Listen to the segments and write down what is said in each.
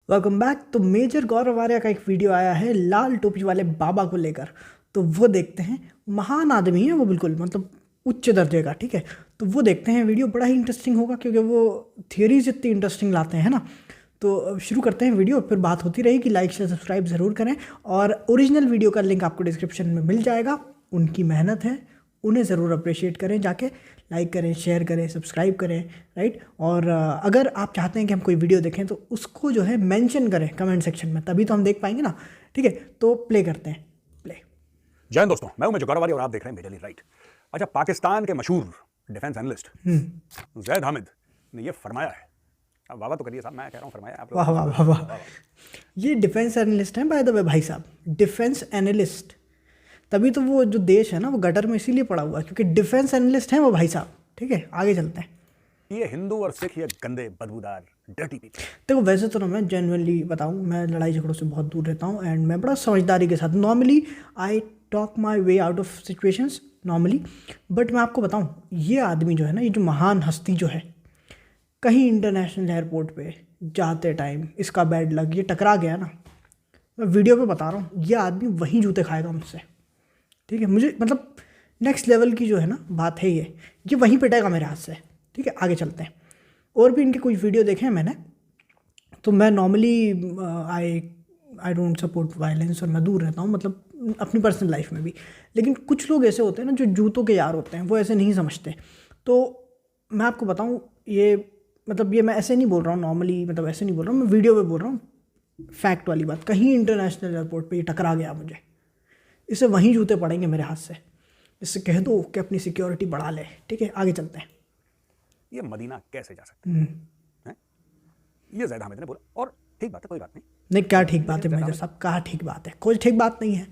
Welcome back. तो major गौरव आर्या का एक वीडियो आया है लाल टोपी वाले बाबा को लेकर। तो वो देखते हैं। महान आदमी है वो, बिल्कुल मतलब उच्च दर्जे का। ठीक है, तो वो देखते हैं वीडियो। बड़ा ही इंटरेस्टिंग होगा क्योंकि वो थियरीज इतनी इंटरेस्टिंग लाते हैं ना। तो अब शुरू करते हैं वीडियो, फिर बात होती रहेगी। लाइक शेयर सब्सक्राइब ज़रूर करें और ओरिजिनल वीडियो का लिंक आपको डिस्क्रिप्शन में मिल जाएगा। उनकी मेहनत है, उन्हें ज़रूर अप्रिशिएट करें जाके। लाइक करें, शेयर करें, सब्सक्राइब करें, राइट। और अगर आप चाहते हैं कि हम कोई वीडियो देखें तो उसको जो है मेंशन करें कमेंट सेक्शन में, तभी तो हम देख पाएंगे ना। ठीक है, तो प्ले करते हैं। प्ले। जय हिंद दोस्तों, मैं हूं मेजर गौरव और आप देख रहे हैं मेजरली राइट। अच्छा, पाकिस्तान के मशहूर डिफेंस एनालिस्ट जैद हामिद ने यह फरमाया है। अब वाह तो करिए साहब, मैं कह रहा हूं फरमाया आप लोग। वाह वाह वाह वाह। ये डिफेंस एनालिस्ट हैं बाय द वे भाई साहब, डिफेंस एनालिस्ट। तभी तो वो जो देश है ना वो गटर में इसीलिए पड़ा हुआ है क्योंकि डिफेंस एनालिस्ट हैं वो भाई साहब। ठीक है, आगे चलते हैं। ये हिंदू और सिख, ये गंदे बदबूदार डर्टी पीपल। देखो वैसे तो ना, मैं जेनुअनली बताऊँ, मैं लड़ाई झगड़ों से बहुत दूर रहता हूँ एंड मैं बड़ा समझदारी के साथ normally I talk my way out of situations normally. But मैं आपको बताऊँ, ये आदमी जो है ना, ये जो महान हस्ती जो है, कहीं इंटरनेशनल एयरपोर्ट पे जाते टाइम इसका बैड लक, ये टकरा गया ना, मैं वीडियो पे बता रहा हूँ, ये आदमी वहीं जूते खाएगा मुझसे। ठीक है, मुझे मतलब नेक्स्ट लेवल की जो है ना बात है, ये वहीं पिटेगा मेरे हाथ से। ठीक है, आगे चलते हैं। और भी इनके कुछ वीडियो देखे हैं मैंने। तो मैं normally I I don't support violence और मैं दूर रहता हूँ, मतलब अपनी पर्सनल लाइफ में भी। लेकिन कुछ लोग ऐसे होते हैं ना जो जूतों के यार होते हैं, वो ऐसे नहीं समझते। तो मैं आपको बताऊँ, ये मतलब ये मैं ऐसे नहीं बोल रहा हूँ नॉर्मली, मतलब ऐसे नहीं बोल रहा हूँ, मैं वीडियो पे बोल रहा हूँ फैक्ट वाली बात। कहीं इंटरनेशनल एयरपोर्ट पे ये टकरा गया मुझे, इसे वहीं जूते पड़ेंगे मेरे हाथ से। इससे कह दो कि अपनी सिक्योरिटी बढ़ा ले। ठीक है, आगे चलते हैं। ये मदीना कैसे जा सकते हैं? ये जैद हामिद ने बोला और ठीक बात है, कोई बात नहीं। नहीं, क्या ठीक बात है मेजर साहब, कहाँ ठीक बात है? कोई ठीक बात नहीं है।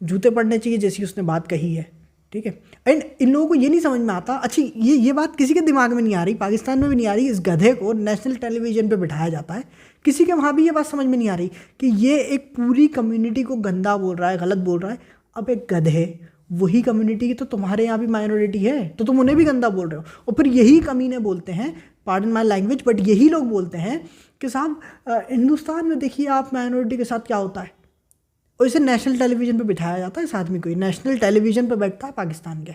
जूते पड़ने चाहिए जैसी उसने बात कही है। ठीक है, एंड इन लोगों को ये नहीं समझ में आता। अच्छी ये बात किसी के दिमाग में नहीं आ रही, पाकिस्तान में भी नहीं आ रही। इस गधे को नेशनल टेलीविजन पे बिठाया जाता है, किसी के वहाँ भी ये बात समझ में नहीं आ रही कि ये एक पूरी कम्युनिटी को गंदा बोल रहा है, गलत बोल रहा है। अब एक गधे, वही कम्युनिटी की तो तुम्हारे यहाँ भी माइनॉरिटी है, तो तुम उन्हें भी गंदा बोल रहे हो। और फिर यही कमीने बोलते हैं, पार्डन माई लैंग्वेज, बट यही लोग बोलते हैं कि साहब हिंदुस्तान में देखिए आप माइनॉरिटी के साथ क्या होता है। और इसे नेशनल टेलीविजन पे बिठाया जाता है इस आदमी को, नेशनल टेलीविजन पे बैठता है पाकिस्तान के।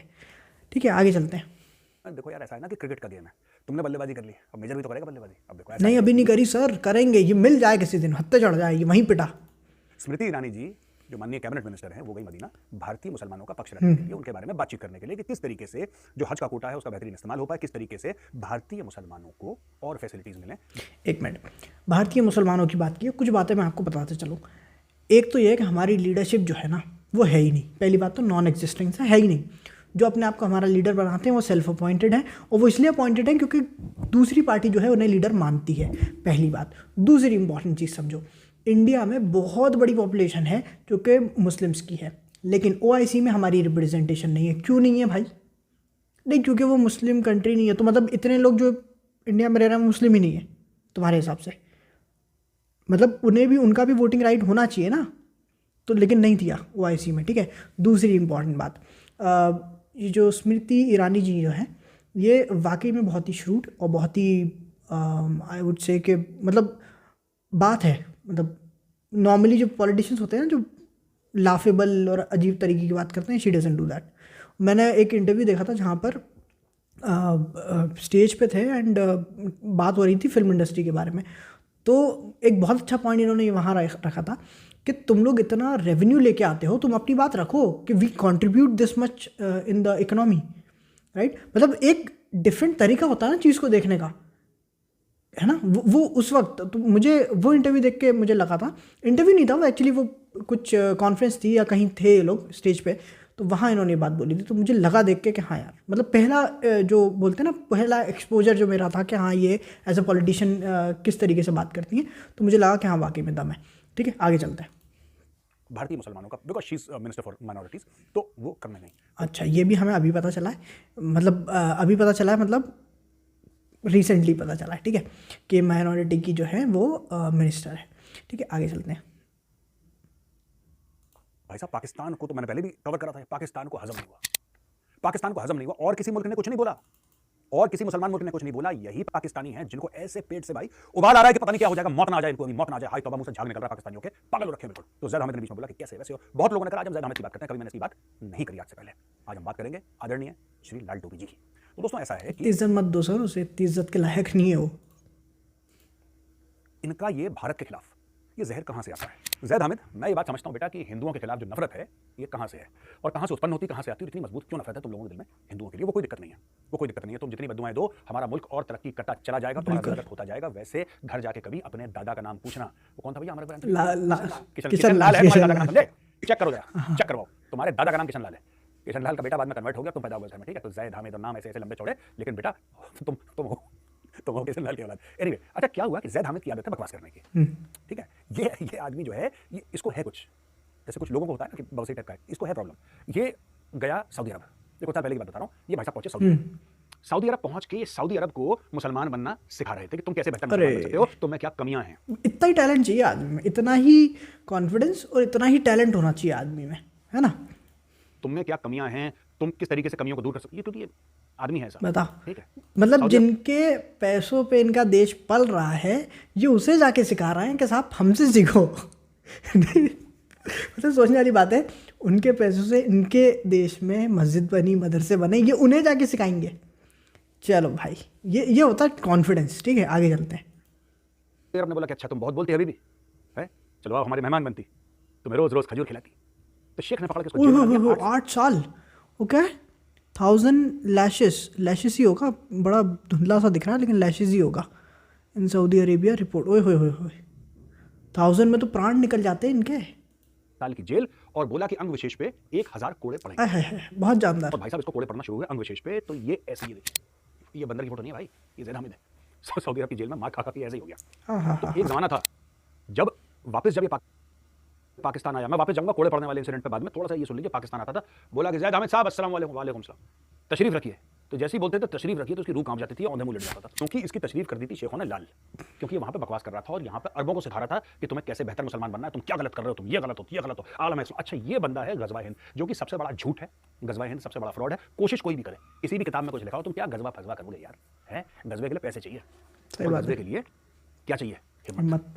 ठीक है, आगे चलते हैं। देखो यार, ऐसा है ना कि क्रिकेट का गेम है, तुमने बल्लेबाजी कर ली, अब मेजर भी तो करेगा बल्लेबाजी। अब देखो ऐसा नहीं, है। अभी नहीं करी सर, करेंगे। ये मिल जाए किसी दिन, हत्ते चढ़ जाए, ये वहीं पिटा। स्मृति ईरानी जी जो माननीय कैबिनेट मिनिस्टर हैं, वो गई मदीना भारतीय मुसलमानों का पक्ष रखने के लिए, उनके बारे में बातचीत करने के लिए कि किस तरीके से जो हज का कोटा है उसका बेहतरीन इस्तेमाल हो पाए, किस तरीके से भारतीय मुसलमानों को और फैसिलिटीज मिलें। एक मिनट, भारतीय मुसलमानों की बात की है, कुछ बातें मैं आपको बताते चलूँ। एक तो ये है कि हमारी लीडरशिप जो है ना वो है ही नहीं। पहली बात तो नॉन एग्जिस्टिंग है ही नहीं। जो अपने आप को हमारा लीडर बनाते हैं वो सेल्फ अपॉइंटेड है, और वो इसलिए अपॉइंटेड है क्योंकि दूसरी पार्टी जो है उन्हें लीडर मानती है। पहली बात। दूसरी इंपॉर्टेंट चीज़ समझो, इंडिया में बहुत बड़ी पॉपुलेशन है जो कि मुस्लिम्स की है, लेकिन ओआईसी में हमारी रिप्रेजेंटेशन नहीं है। क्यों नहीं है भाई? नहीं, क्योंकि वो मुस्लिम कंट्री नहीं है। तो मतलब इतने लोग जो इंडिया में रह रहे हैं मुस्लिम ही नहीं है तुम्हारे हिसाब से? मतलब उन्हें भी, उनका भी वोटिंग राइट होना चाहिए ना। तो लेकिन नहीं दिया ओआईसी में। ठीक है, दूसरी इंपॉर्टेंट बात, ये जो स्मृति ईरानी जी जो हैं, ये वाकई में बहुत ही श्रूड और बहुत ही आई वुड से कि मतलब बात है, मतलब नॉर्मली जो पॉलिटिशियंस होते हैं ना जो लाफेबल और अजीब तरीके की बात करते हैं, शी डजंट डू दैट। मैंने एक इंटरव्यू देखा था जहाँ पर स्टेज पे थे एंड बात हो रही थी फिल्म इंडस्ट्री के बारे में। तो एक बहुत अच्छा पॉइंट इन्होंने वहाँ रखा था कि तुम लोग इतना रेवेन्यू लेके आते हो, तुम अपनी बात रखो कि we contribute this much in the economy, right. मतलब एक डिफरेंट तरीका होता है ना चीज़ को देखने का, है ना। वो उस वक्त तो मुझे वो इंटरव्यू देख के मुझे लगा था, इंटरव्यू नहीं था वो एक्चुअली, वो कुछ कॉन्फ्रेंस थी या कहीं थे ये लोग स्टेज पे, तो वहाँ इन्होंने बात बोली थी। तो मुझे लगा देख के कि हाँ यार, मतलब पहला जो बोलते हैं ना, पहला एक्सपोजर जो मेरा था कि हाँ ये एज अ पॉलिटिशियन किस तरीके से बात करती हैं, तो मुझे लगा कि हाँ वाकई में दम है। ठीक है, आगे चलते हैं। भारतीय मुसलमानों का, because she is minister for minorities, तो वो करना नहीं। अच्छा, ये भी हमें अभी पता चला है, मतलब अभी पता चला है, मतलब रिसेंटली पता चला है। ठीक है, कि माइनॉरिटी की जो है वो मिनिस्टर है। ठीक है, आगे चलते हैं। भाई साहब, पाकिस्तान को तो मैंने पहले भी कवर करा था, पाकिस्तान को हजम नहीं हुआ, पाकिस्तान को हजम नहीं हुआ और किसी मुल्क ने कुछ नहीं बोला। और किसी मुसलमान मुल्क ने कुछ नहीं बोला। यही पाकिस्तानी हैं जिनको ऐसे पेट से भाई उबाल आ रहा है कि पता नहीं क्या हो जाएगा, मौत ना आ जाए इनको, मौत ना आ जाए, हाय तौबा, मुंह से झाग निकल रहा है पाकिस्तानियों के, पागल हो रखे बिल्कुल। तो ज़ैद हामिद ने बीच में बोला कि कैसे वैसे हो। बहुत लोगों ने कहा आज हम ज़ैद हामिद की बात करते हैं, कभी मैंने इसकी बात नहीं करी आज से पहले। आज हम बात करेंगे आदरणीय श्री लाल टोपी जी की। तो दोस्तों ऐसा है कि इज्जत मत दो सर उसे, इतनी इज्जत के लायक नहीं है वो। इनका ये भारत के खिलाफ ये जहर कहां से आता है? ज़ैद हामिद, मैं ये बात समझता हूं बेटा कि हिंदुओं के खिलाफ जो नफरत है ये कहां से है और कहां से उत्पन्न होती, कहां से आती है, इतनी मजबूत क्यों नफरत है तुम लोगों के दिल में हिंदुओं के लिए? वो कोई दिक्कत नहीं है, वो कोई दिक्कत नहीं है। तुम जितनी बद्दुआएं दो, हमारा मुल्क और तरक्की करता चला जाएगा, तुम्हारा जगत होता जाएगा। वैसे घर जाके कभी अपने दादा का नाम पूछना, वो कौन था भैया हमारे किशन लाल है, तुम्हारे दादा का नाम समझे? चेक करो जरा, चेक करवाओ, तुम्हारे दादा का नाम किशन लाल है। किशन लाल का बेटा बाद में कन्वर्ट हो गया, तुम पैदा हुए घर में, ठीक है? तो ज़ैद हामिद और नाम ऐसे ऐसे लंबे चौड़े, लेकिन बेटा तुम हो किशन लाल की औलाद। एनीवे, अच्छा क्या हुआ कि ज़ैद हामिद की आदत है बकवास करने की, ठीक है? ये आदमी जो है ये इसको है कुछ, जैसे कुछ लोगों को होता है ना कि बवसी टाइप का है, इसको है प्रॉब्लम। ये गया सऊदी अरब, देखो पहले की बात बता रहा हूँ, ये भाई साहब पहुंचे सऊदी अरब। सऊदी अरब पहुंच के सऊदी अरब को मुसलमान बनना सिखा रहे थे कि तुम कैसे बेहतर मुसलमान बन सकते हो, तुम्हें क्या कमियां हैं। इतना ही टैलेंट चाहिए आदमी में, इतना ही कॉन्फिडेंस और इतना ही टैलेंट होना चाहिए आदमी में, है ना? तुम्हें क्या कमियां हैं, तुम किस तरीके से कमियों को दूर कर सकते हो, क्योंकि ये आदमी है ऐसा, बता। ठीक है? मतलब जिनके पैसों पे इनका देश पल रहा है, ये उसे जाके सिखा रहे हैं कि साहब हमसे सीखो। मतलब सोचने वाली बात है, उनके पैसों से इनके देश में मस्जिद बनी, मदरसे बने, ये उन्हें जाके सिखाएंगे। चलो भाई, ये होता है कॉन्फिडेंस। ठीक है, आगे चलते हैं। फिर आपने बोला कि अच्छा तुम बहुत बोलती है अभी भी है, चलो आप हमारी मेहमान बनती, तुम्हें रोज रोज खजूर खिलाती। तो शेख ने पकड़ के उसको जेल में डाल दिया 8 साल। ओके, 1000 लैशेस ही होगा, बड़ा धुंधला सा दिख रहा है लेकिन लैशेस ही होगा। इन सऊदी अरेबिया रिपोर्ट, ओए होए होए होए, 1000 में तो प्राण निकल जाते हैं इनके। साल की जेल, और बोला कि अंग विशेष पे 1000 कोड़े पड़ेंगे। है बहुत जानदार। और भाई साहब इसको कोड़े पड़ना शुरू हुए अंग विशेष पे, तो ये ऐसे ही देखिए, ये बंदर की फोटो नहीं है भाई, ये ज़ैद हामिद है। सऊदी अरब की जेल में मार खा खा के ऐसे ही हो गया। हाँ। तो एक जमाना था जब ये पाकिस्तान आया, मैं वापस जाऊंगा कोड़े पड़ने वाले इंसिडेंट पे बाद में, थोड़ा सा ये सुन लीजिए। पाकिस्तान आता था, बोला कि ज़ैद हामिद साहब अस्सलाम वालेकुम, वालेकुम सलाम, तशरीफ रखिए। तो जैसे ही बोलते थे तशरीफ रखिए तो उसकी रूह कांप जाती थी, औंधे मुंह लग जाता था, क्योंकि इसकी तशरीफ कर दी थी शेखों ने लाल, क्योंकि वहां पे बकवास कर रहा था और यहाँ पे अरबों को सिखा रहा था कि तुम्हें कैसे बेहतर मुसलमान बनना है, तुम क्या गलत कर रहे हो, तुम ये गलत हो, आलम इस्लाम। अच्छा, ये बंदा है गजवा हिंद, जो कि सबसे बड़ा झूठ है, गजवा हिंद सबसे बड़ा फ्रॉड है। कोशिश कोई भी करे, किसी भी किताब में कुछ लिखा हो, तुम क्या गजवा फजवा करोगे यार, है? गजबे के लिए पैसे चाहिए, गजबे के लिए क्या चाहिए? हिम्मत।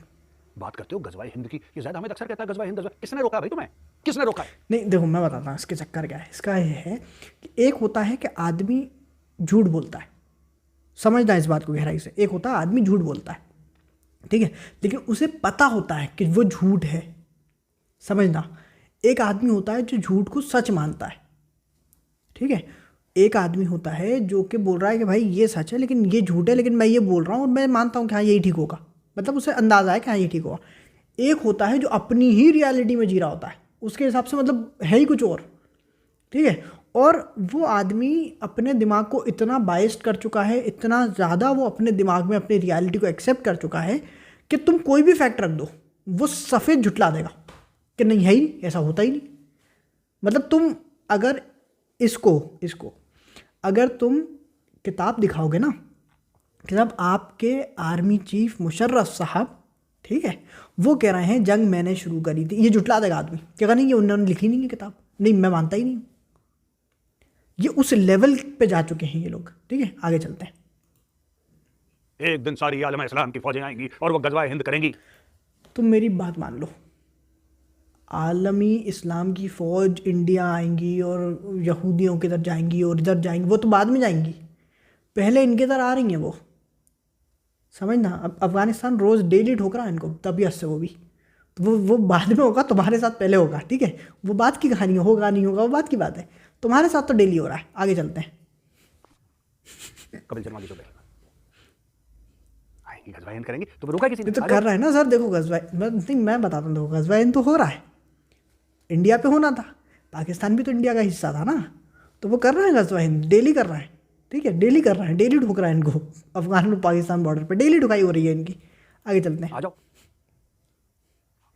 बात करते हो गजवा हिंद की, ये ज़ैद हामिद अक्सर कहता है गजवा हिंद। किसने रोका भाई तुम्हें, किसने रोका है? नहीं देखो, मैं बताता हूँ इसके चक्कर क्या है। इसका ये है कि एक होता है कि आदमी झूठ बोलता है, समझना इस बात को गहराई से। एक होता है आदमी झूठ बोलता है, ठीक है, लेकिन उसे पता होता है कि वो झूठ है, समझना। एक आदमी होता है जो झूठ को सच मानता है, ठीक है। एक आदमी होता है जो कि बोल रहा है कि भाई ये सच है लेकिन ये झूठ है, लेकिन मैं ये बोल रहा हूँ और मैं मानता हूँ कि हाँ यही ठीक होगा, मतलब उसे अंदाज़ा है कि हाँ ये ठीक होगा। एक होता है जो अपनी ही रियलिटी में जी रहा होता है, उसके हिसाब से मतलब है ही कुछ और, ठीक है। और वो आदमी अपने दिमाग को इतना बाइस्ड कर चुका है, इतना ज़्यादा वो अपने दिमाग में अपनी रियलिटी को एक्सेप्ट कर चुका है कि तुम कोई भी फैक्ट रख दो, वो सफ़ेद झुटला देगा कि नहीं है ही, ऐसा होता ही नहीं। मतलब तुम अगर इसको अगर तुम किताब दिखाओगे ना, किताब आपके आर्मी चीफ मुशर्रफ साहब, ठीक है, वो कह रहे हैं जंग मैंने शुरू करी थी, ये जुटला देगा आदमी, क्या नहीं ये उन्होंने लिखी नहीं है किताब, नहीं मैं मानता ही नहीं। ये उस लेवल पे जा चुके हैं ये लोग, ठीक है। आगे चलते हैं। एक दिन सारी आलम इस्लाम की फौजें आएंगी और वो गजवा हिंद करेंगी। तुम मेरी बात मान लो, आलमी इस्लाम की फ़ौज इंडिया आएंगी और यहूदियों के इधर जाएंगी और इधर जाएंगी, वो तो बाद में जाएंगी, पहले इनके इधर आ रही हैं वो, समझना। अब अफ़गानिस्तान रोज़ डेली ठोक रहा है इनको तबीयत से, वो भी तो वो बाद में होगा, तुम्हारे साथ पहले होगा, ठीक है। वो बात की कहानी होगा नहीं होगा वो बात की बात है, तुम्हारे साथ तो डेली हो रहा है। आगे चलते हैं। कपिल शर्मा की शो पे आएंगी, गजवा हिंद करेंगी, तो रोका किसी ने? ये तो कर रहा है ना सर, देखो गजवा, मैं बताता हूँ, देखो गजवा हिंद तो हो रहा है, इंडिया पे होना था, पाकिस्तान भी तो इंडिया का हिस्सा था ना, तो वो कर रहा है गजवा हिंद, डेली कर रहा है, ठीक है, डेली कर रहा है, डेली ठुक रहा है इनको, अफगान और पाकिस्तान बॉर्डर पे डेली ठुकाई हो रही है इनकी। आगे चलते हैं। आ जाओ,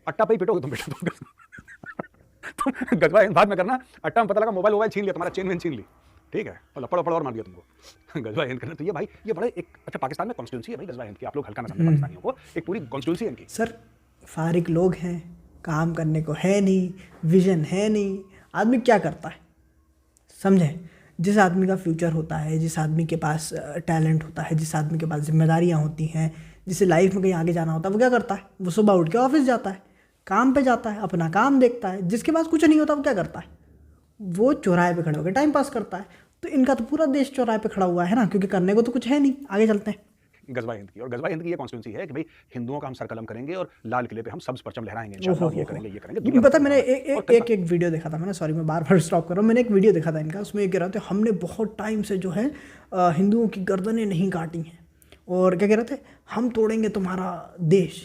अट्टा पे ही पिटोगे तुम बेटा, तुम गजवा हिंद बाद में करना, अट्टा में पता लगा मोबाइल छीन लिया, तुम्हारा चेन वेन छीन ली, ठीक है, और लपड़ और मार दिया तुमको। गजवा हिंद करना तो ये भाई, ये बड़े एक अच्छा, पाकिस्तान में कॉन्स्टिट्यूंसी है भाई गजवा हिंद की, आप लोग हल्का ना समझें पाकिस्तानियों को, एक पूरी कॉन्स्टिट्यूंसी है इनकी। सर फारिग लोग हैं, काम करने को है नहीं, विजन है नहीं, आदमी क्या करता है, समझे? जिस आदमी का फ्यूचर होता है, जिस आदमी के पास टैलेंट होता है, जिस आदमी के पास जिम्मेदारियाँ होती हैं, जिसे लाइफ में कहीं आगे जाना होता है, वो क्या करता है? वो सुबह उठ के ऑफिस जाता है, काम पे जाता है, अपना काम देखता है। जिसके पास कुछ नहीं होता वो क्या करता है? वो चौराहे पे खड़े होकर टाइम पास करता है। तो इनका तो पूरा देश चौराहे पे खड़ा हुआ है ना, क्योंकि करने को तो कुछ है नहीं। आगे चलते हैं। गजवा हिंद की, और गजवा हिंद की ये कॉन्स्टिट्यूंसी है कि भाई हिंदुओं का हम सर कलम करेंगे और लाल किले पे हम सब्ज परचम लहराएंगे इंशाल्लाह, और ये करेंगे ये करेंगे। ये पता है, मैंने एक वीडियो देखा था, मैंने, सॉरी मैं बार बार स्टॉप कर रहा हूँ, मैंने एक वीडियो देखा था इनका, उसमें ये कह रहे थे हमने बहुत टाइम से जो है हिंदुओं की गर्दनें नहीं काटी हैं, और क्या कह रहे थे, हम तोड़ेंगे तुम्हारा देश।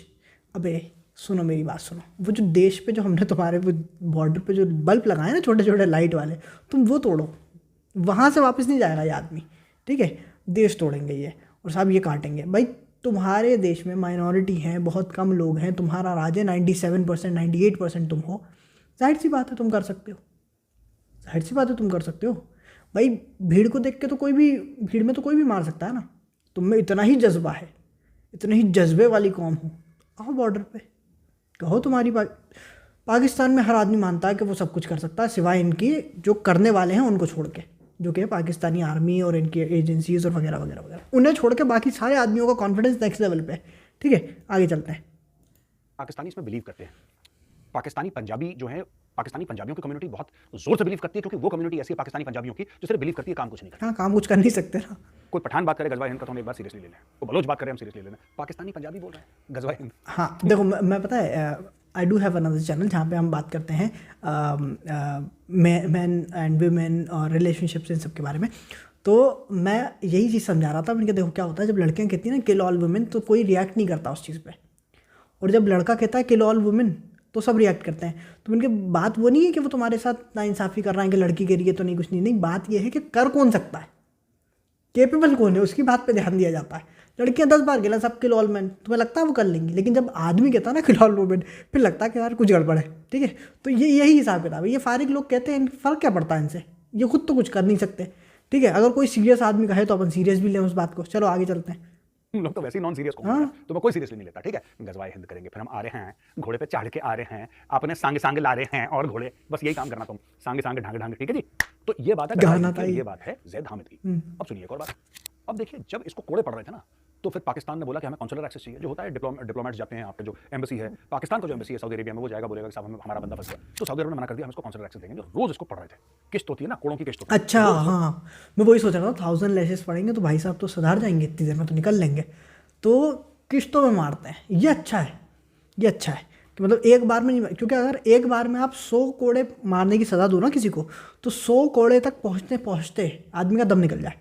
अबे सुनो मेरी बात सुनो, वो जो देश पे जो हमने तुम्हारे बॉर्डर पे जो बल्ब लगाए ना छोटे छोटे लाइट वाले, तुम वो तोड़ो, वहाँ से वापस नहीं जाएगा ये आदमी, ठीक है? देश तोड़ेंगे ये, और साहब ये काटेंगे। भाई तुम्हारे देश में माइनॉरिटी हैं, बहुत कम लोग हैं, तुम्हारा राज्य 97% 98% तुम हो, जाहिर सी बात है तुम कर सकते हो, जाहिर सी बात है तुम कर सकते हो। भाई भीड़ को देख के तो कोई भी, भीड़ में तो कोई भी मार सकता है ना। तुम में इतना ही जज्बा है, इतने ही जज्बे वाली कौम हो, आओ बॉर्डर पे, कहो तुम्हारी पाकिस्तान में हर आदमी मानता है कि वो सब कुछ कर सकता है, सिवाय इनकी जो करने वाले हैं उनको छोड़ के, जो कि पाकिस्तानी आर्मी और इनकी एजेंसीज और वगैरह वगैरह वगैरह, उन्हें छोड़ के बाकी सारे आदमियों का कॉन्फिडेंस नेक्स्ट लेवल पे है, ठीक है? आगे चलते हैं। पाकिस्तानी इसमें बिलीव करते हैं। पाकिस्तानी पंजाबी जो है, पाकिस्तानी पंजाबियों की कम्युनिटी बहुत जोर से बिलीव करती है, क्योंकि वो कम्युनिटी ऐसी है पाकिस्तानी पंजाबियों की जो सिर्फ बिलीव करती है, काम कुछ नहीं करती। हाँ, काम कुछ कर नहीं सकते ना। कोई पठान बात करे गजवा हिंद का तो हम एक बार सीरियसली ले लें, वो बलोच बात करे हम सीरियसली ले लें, पाकिस्तानी पंजाबी बोल रहे हैं गजवा हिंद। हाँ देखो, मैं पता है, I do have another channel जहाँ पे हम बात करते हैं मैन एंड वीमेन और रिलेशनशिप्स, इन सब के बारे में। तो मैं यही चीज़ समझा रहा था, मैंने, देखो क्या होता है जब लड़कियाँ कहती हैं ना किल ऑल वुमेन, तो कोई रिएक्ट नहीं करता उस चीज़ पे, और जब लड़का कहता है किल ऑल वुमेन तो सब रिएक्ट करते हैं। तो उनके बात वो नहीं है कि वो तुम्हारे साथ नाइंसाफ़ी कर रहे हैं कि लड़की के लिए तो नहीं, कुछ नहीं, नहीं, बात ये है कि कर कौन सकता है, केपेबल कौन है, उसकी बात पे ध्यान दिया जाता है। लड़कियां 10 बार गिला सब किल ऑल मैन, तुम्हें लगता है वो कर लेंगी, लेकिन जब आदमी कहता है ना किल ऑल वुमेन, फिर लगता है कि यार कुछ गड़बड़ है, ठीक है? तो ये यही हिसाब किताब है। ये फारिग लोग कहते हैं, फ़र्क क्या पड़ता है इनसे, ये खुद तो कुछ कर नहीं सकते, ठीक है? अगर कोई सीरियस आदमी कहे तो अपन सीरियस भी लें उस बात को। चलो आगे चलते हैं। हम लोग तो वैसे ही नॉन सीरियस कौन है, तो मैं कोई सीरियसली नहीं लेता, ठीक है? गजवाए हिंद करेंगे, फिर हम आ रहे हैं घोड़े पे चढ़ के आ रहे हैं, अपने सांगे सांगे ला रहे हैं और घोड़े, बस यही काम करना तुम, सांगे सांगे ढांगे ढांगे, ठीक है जी? तो ये बात है गाना था ये बात है ज़ैद हामिद की। अब सुनिए एक और बात। अब देखिए, जब इसको कोड़े पड़ रहे थे ना, तो फिर पाकिस्तान ने बोला कि हमें कॉन्सुलर एक्सेस चाहिए, जो होता है डिप्लोमेट्स जाते हैं, आपके जो एम्बेसी है, पाकिस्तान का जो एम्बेसी है सऊदी अरेबिया में, वो जाएगा बोलेगा कि साहब हमारा बंदा फंस गया, तो सऊदी अरब ने मना कर दिया, हम इसको कॉन्सुलर एक्सेस देंगे। रोज इसको पढ़ रहे थे, किस्त होती है ना, कोड़ों की किस्त होती है। अच्छा, हाँ, मैं वही सोच रहा था, 1000 लेसेस पढ़ेंगे तो भाई साहब तो सुधार जाएंगे, इतनी देर में तो निकल लेंगे, तो किस्तों में मारते हैं। ये अच्छा है, ये अच्छा है कि मतलब एक बार में नहीं, क्योंकि अगर एक बार में आप 100 कोड़े मारने की सज़ा दो ना किसी को, तो 100 कोड़े तक पहुँचते पहुँचते आदमी का दम निकल जाए,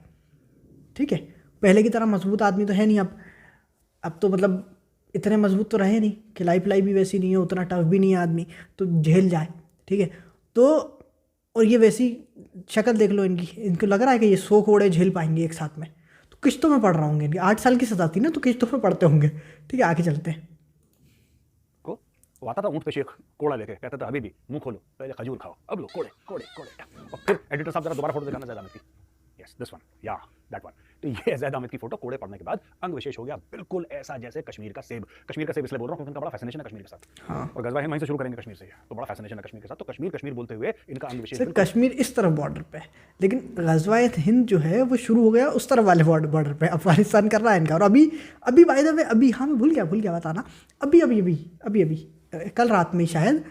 ठीक है? पहले की तरह मजबूत आदमी तो है नहीं अब तो मतलब इतने मजबूत तो रहे नहीं, खिलाई पिलाई भी वैसी नहीं है, उतना टफ भी नहीं है आदमी, तो झेल जाए, ठीक है? तो और ये वैसी शक्ल देख लो इनकी, इनको लग रहा है कि ये 100 कोड़े झेल पाएंगे एक साथ में, तो किस्तों में पढ़ रहा होंगे इनकी। 8 साल की सजा थी ना, तो किस्तों में पढ़ते होंगे, ठीक है? आगे चलते हैं। को वो आता था ऊँट पे शेख कोड़ा लेके, कहता था हबीबी मुंह खोलो, पहले खजूर खाओ, अब लो कोड़े कोड़े कोड़े, और फिर एडिटर साहब जरा दोबारा फोटो दिखाना ज़ैद हामिद की। यस दिस वन, या दैट वन। तो ये ज़ैद हामिद की फोटो कोड़े पड़ने के बाद अंग विशेष हो गया बिल्कुल ऐसा जैसे कश्मीर का सेब। कश्मीर का सेब इसलिए बोल रहा हूँ क्योंकि उनका बड़ा फैसिनेशन है कश्मीर के साथ। हाँ। और गजवा हिंद वहीं से शुरू करेंगे कश्मीर से, तो बड़ा फैसिनेशन है कश्मीर के साथ, तो कश्मीर कश्मीर बोलते हुए इनका अंग विशेष सर कश्मीर इस तरफ बॉर्डर पे है, लेकिन गज़वाए हिंद जो है वो शुरू हो गया उस तरफ वाले बॉर्डर पे, अफगानिस्तान कर रहा है इनका। और अभी बाय द वे, अभी हाँ मैं भूल गया बताना, अभी कल रात में शायद,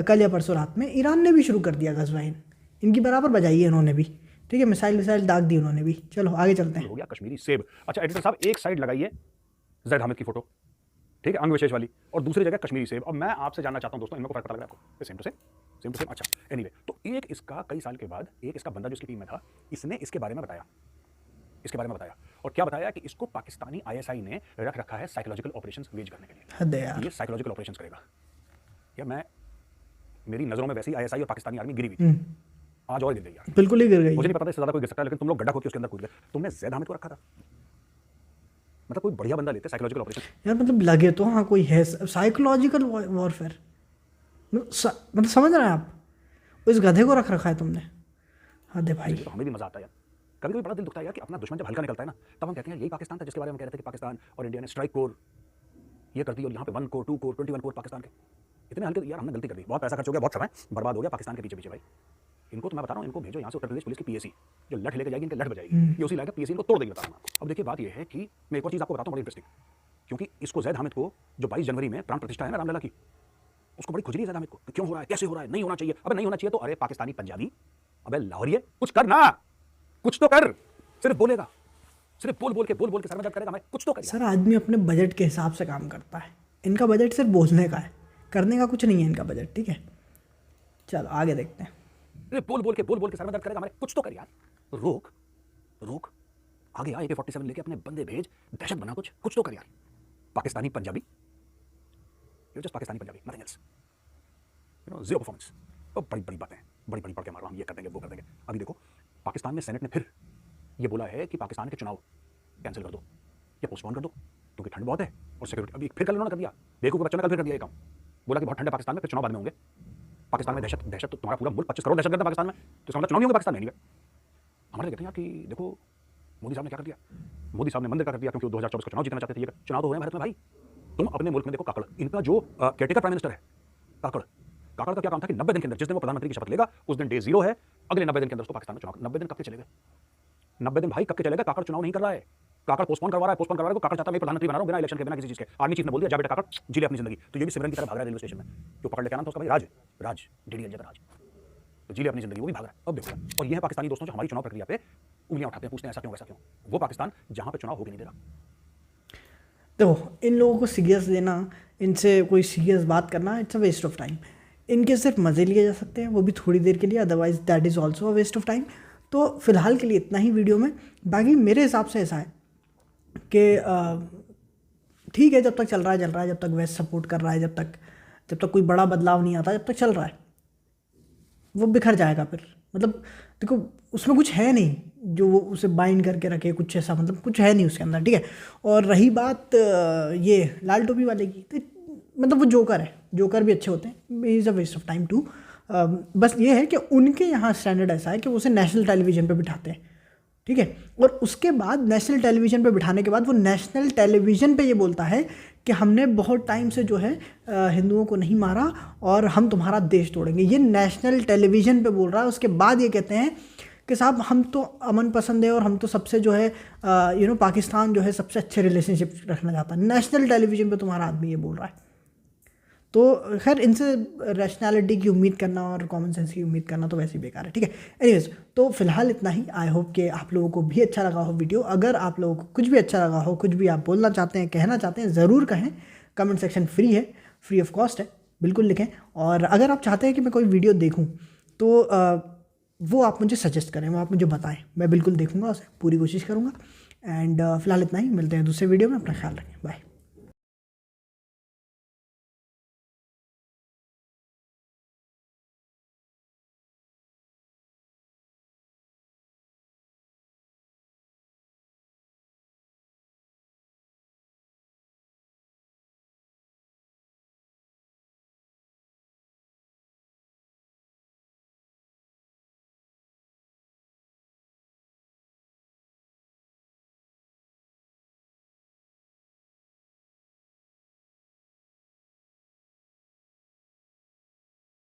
कल या परसों रात में ईरान ने भी शुरू कर दिया गज़वाए हिंद, इनकी बराबर बजाई है इन्होंने भी, ठीक है? मिसाइल दाग दी उन्होंने भी। चलो आगे चलते हैं। हो गया कश्मीरी सेब। अच्छा एडिटर साहब एक साइड लगाइए ज़ैद हामिद की फोटो, ठीक है, अंग विशेष वाली, और दूसरी जगह कश्मीरी सेब। अब मैं आपसे जानना चाहता हूं दोस्तों, इनमें को फर्क पता लग रहा है आपको? Same to same. अच्छा एनीवे, तो एक इसका कई साल के बाद एक इसका बंदा जो इसकी टीम में था, इसने इसके बारे में बताया, और क्या बताया कि इसको पाकिस्तानी आईएसआई ने रख रखा है साइकोलॉजिकल ऑपरेशंस वेज करने के लिए। हद है यार। ये साइकोलॉजिकल ऑपरेशंस करेगा। या मेरी नजरों में वैसी आईएसआई और पाकिस्तानी आर्मी गिरी हुई थी, आज और गिर गई यार, बिल्कुल ही गिर गई। मुझे नहीं पता था इससे ज्यादा कोई गिर सकता है, लेकिन तुम लोग गड्ढा खोद के उसके अंदर कूद गए। तुमने ज़ैद हामिद को रखा था, मतलब कोई बढ़िया बंदा लेते साइकोलॉजिकल ऑपरेशन। यार मतलब लगे तो हाँ कोई है, साइकोलॉजिकल वॉरफेयर, मतलब समझ रहे हैं आप, इस गधे को रख रखा है तुमने। हद है भाई। तो हमें भी मजा आता है यार, कभी कभी बड़ा दिल दुखता है यार कि अपना दुश्मन जब हल्का निकलता है ना, तब हम कहते हैं यही पाकिस्तान था जिसके बारे में कह रहे थे कि पाकिस्तान और इंडिया ने स्ट्राइक कोर ये कर दी, और यहाँ पे 1 कोर 2 कोर 21 कोर पाकिस्तान के, इतने हल्के। यार हमने गलती कर दी, बहुत पैसा खर्च हो गया, बहुत समय बर्बाद हो गया पाकिस्तान के पीछे भाई। इनको तो मैं बता रहा हूँ, इनको भेजो यहाँ से उत्तर प्रदेश पुलिस की पीएसी, जो लठ लेके जाएगी, इनके लठ बजाएगी, ये उसी लायक पीएसी इनको तोड़ देगी, बता रहा हूँ आपको। अब देखिए बात ये है कि मैं एक और चीज़ आपको बताता हूँ बड़ी इंटरेस्टिंग, क्योंकि इसको जैद हामिद को जो 22 जनवरी में प्राण प्रतिष्ठा है ना रामलला की, उसको बड़ी खुजली है जैद हामिद को, क्यों हो रहा है, कैसे हो रहा है, नहीं होना चाहिए। अबे नहीं होना चाहिए तो अरे पाकिस्तानी पंजाबी, अबे लाहौरिये, कुछ कर ना, कुछ तो कर। सिर्फ बोलेगा, सिर्फ बोल बोल के सर में दर्द करेगा, मैं कुछ तो कर। सर आदमी अपने बजट के हिसाब से काम करता है, इनका बजट सिर्फ बोलने का है, करने का कुछ नहीं है इनका बजट, ठीक है। चलो आगे देखते हैं। अरे बोल बोल के सर में दर्द करेगा, मैं कुछ तो कर यार, रोक रोक, आगे आ, AK-47 लेके अपने बंदे भेज, दहशत बना, कुछ तो कर यार। Pakistani Punjabi, you just Pakistani Punjabi, nothing else, you know, zero performance. और बड़ी बड़ी बातें, बड़ी बड़ी पढ़ के मार रहा हूँ, ये कर देंगे वो कर देंगे। अभी देखो पाकिस्तान में सेनेट ने फिर ये बोला है कि पाकिस्तान के चुनाव कैंसिल कर दो या पोस्टपोन कर दो, क्योंकि ठंड बहुत है और सिक्योरिटी। अभी फिर कल उन्होंने कर दिया, बेवकूफ बच्चों ने कल फिर कर दिया ये काम, बोला कि बहुत ठंड है पाकिस्तान में, फिर चुनाव बाद में होंगे। पाकिस्तान में दहशत तो तुम्हारा पूरा मुल्क 25 करोड़ दहशतगर्द है पाकिस्तान में, तो इसका मतलब चुनाव नहीं होंगे पाकिस्तान में। हमारे कहते हैं कि देखो मोदी साहब ने क्या कर दिया, मोदी साहब ने मंदिर का कर दिया, क्योंकि वो 2024 का चुनाव जीतना चाहते थे। ये चुनाव तो हो रहे हैं भारत में भाई, तुम अपने मुल्क में देखो काकड़, इनका जो केयरटेकर प्राइम मिनिस्टर है काकड़ का क्या काम था कि 90 दिन के अंदर, जिस दिन वो प्रधानमंत्री की शपथ लेगा उस दिन डे 0 है, अगले 90 दिन के अंदर उसको पाकिस्तान में चुनाव। 90 दिन कब के चले गए, 90 दिन भाई कब के चले गए। काकड़ चुनाव नहीं कर रहा है, काकड़ पोस्टपोन करवा रहा है, काकड़ चाहता है मैं प्रधानमंत्री बना रहा हूं बिना इलेक्शन के, बिना किसी चीज के। आर्मी चीफ ने बोल दिया जा बेटा काकड़ जी ले अपनी जिंदगी, तो ये भी सिमरन की तरह भाग रहा है रेलवे स्टेशन में, जो पकड़ लेके आना था उसका भाई राज डीडीएल जगह राज, तो जी ले अपनी जिंदगी, वो भी भाग रहा है। अब देखो, और ये है पाकिस्तानी दोस्तों जो हमारी चुनाव प्रक्रिया पे उंगलियां उठाते हैं, पूछते हैं ऐसा क्यों वैसा क्यों। वो पाकिस्तान जहां पे चुनाव होके नहीं दे रहा। देखो इन लोगों को सीरियस लेना, इनसे कोई सीरियस बात करना, it's a waste of time. इनके सिर्फ मज़े लिए जा सकते हैं, वो भी थोड़ी देर के लिए, otherwise that is also a waste of time. तो फिलहाल के लिए इतना ही वीडियो में। बाकी मेरे हिसाब से ऐसा है कि ठीक है, जब तक चल रहा है, जब तक वेस्ट सपोर्ट कर रहा है, जब तक कोई बड़ा बदलाव नहीं आता, जब तक चल रहा है, वो बिखर जाएगा फिर। मतलब देखो उसमें कुछ है नहीं जो वो उसे बाइंड करके रखे, कुछ ऐसा मतलब कुछ है नहीं उसके अंदर, ठीक है। और रही बात ये लाल टोपी वाले की, तो मतलब वो जोकर है, जोकर भी अच्छे होते हैं, is a waste of time too. बस ये है कि उनके यहाँ स्टैंडर्ड ऐसा है कि वो उसे नेशनल टेलीविज़न पे बिठाते हैं, ठीक है। और उसके बाद नेशनल टेलीविज़न पे बिठाने के बाद वो नेशनल टेलीविज़न पे ये बोलता है कि हमने बहुत टाइम से जो है हिंदुओं को नहीं मारा और हम तुम्हारा देश तोड़ेंगे। ये नेशनल टेलीविज़न पे बोल रहा है। उसके बाद ये कहते हैं कि साहब हम तो अमन पसंद है और हम तो सबसे जो है पाकिस्तान जो है सबसे अच्छे रिलेशनशिप रखना चाहता है। नेशनल टेलीविज़न पे तुम्हारा आदमी ये बोल रहा है। तो खैर इनसे रैशनैलिटी की उम्मीद करना और कॉमन सेंस की उम्मीद करना तो वैसे ही बेकार है, ठीक है। एनीवेज, तो फिलहाल इतना ही। आई होप कि आप लोगों को भी अच्छा लगा हो वीडियो। अगर आप लोगों को कुछ भी अच्छा लगा हो, कुछ भी आप बोलना चाहते हैं, कहना चाहते हैं, ज़रूर कहें। कमेंट सेक्शन फ्री है, फ्री ऑफ कॉस्ट है, बिल्कुल लिखें। और अगर आप चाहते हैं कि मैं कोई वीडियो देखूँ तो वो आप मुझे सजेस्ट करें, वो आप मुझे बताएं, मैं बिल्कुल देखूँगा, उसे पूरी कोशिश करूँगा। एंड फिलहाल इतना ही, मिलते हैं दूसरे वीडियो में। अपना ख्याल रखें, बाय।